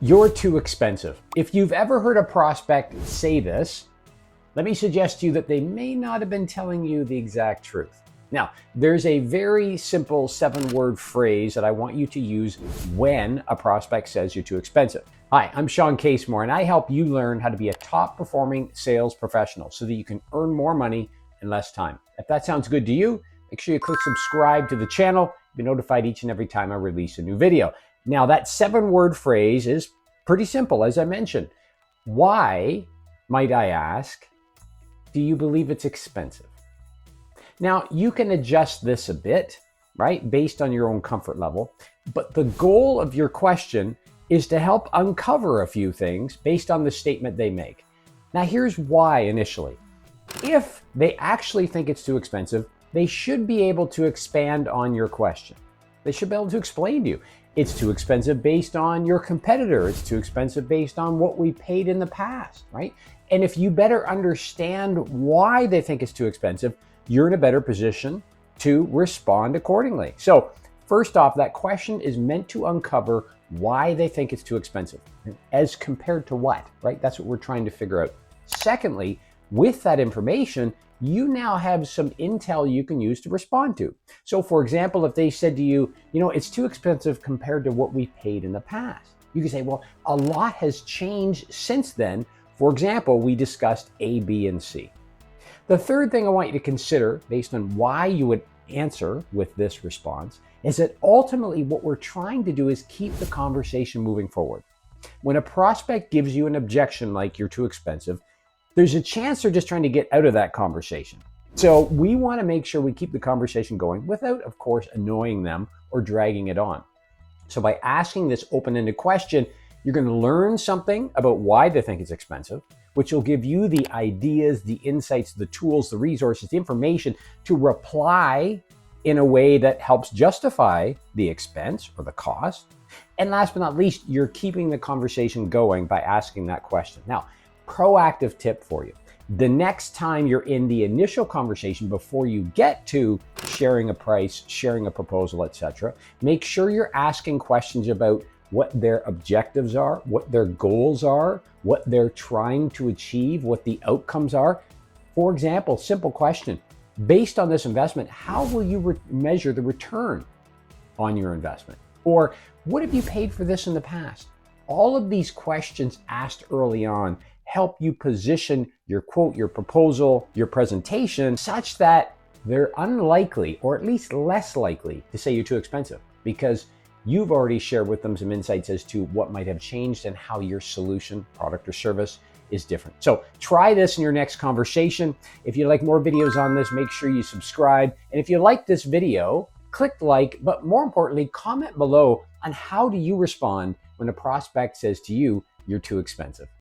You're too expensive. If you've ever heard a prospect say this, let me suggest to you that they may not have been telling you the exact truth. Now, there's a very simple 7-word phrase that I want you to use when a prospect says you're too expensive. Hi, I'm Shawn Casemore, and I help you learn how to be a top performing sales professional so that you can earn more money in less time. If that sounds good to you, make sure you click subscribe to the channel. Be notified each and every time I release a new video. Now, that 7-word phrase is pretty simple, as I mentioned. Why, might I ask, do you believe it's expensive? Now, you can adjust this a bit, right, based on your own comfort level, but the goal of your question is to help uncover a few things based on the statement they make. Now, here's why initially. If they actually think it's too expensive, they should be able to expand on your question. They should be able to explain to you. It's too expensive based on your competitor. It's too expensive based on what we paid in the past, right? And if you better understand why they think it's too expensive, you're in a better position to respond accordingly. So first off, that question is meant to uncover why they think it's too expensive, as compared to what, right? That's what we're trying to figure out. Secondly, with that information, you now have some intel you can use to respond to. So for example, if they said to you, it's too expensive compared to what we paid in the past, you can say, well, a lot has changed since then. For example, we discussed A, B, and C. The third thing I want you to consider based on why you would answer with this response is that ultimately what we're trying to do is keep the conversation moving forward. When a prospect gives you an objection like you're too expensive, there's a chance they're just trying to get out of that conversation. So we want to make sure we keep the conversation going without, of course, annoying them or dragging it on. So by asking this open-ended question, you're going to learn something about why they think it's expensive, which will give you the ideas, the insights, the tools, the resources, the information to reply in a way that helps justify the expense or the cost. And last but not least, you're keeping the conversation going by asking that question. Now, proactive tip for you. The next time you're in the initial conversation before you get to sharing a price, sharing a proposal, etc., make sure you're asking questions about what their objectives are, what their goals are, what they're trying to achieve, what the outcomes are. For example, simple question, based on this investment, how will you measure the return on your investment? Or what have you paid for this in the past? All of these questions asked early on help you position your quote, your proposal, your presentation such that they're unlikely, or at least less likely, to say you're too expensive, because you've already shared with them some insights as to what might have changed and how your solution, product, or service is different. So try this in your next conversation. If you like more videos on this, make sure you subscribe. And if you like this video, click like, but more importantly, comment below on how do you respond when a prospect says to you, you're too expensive.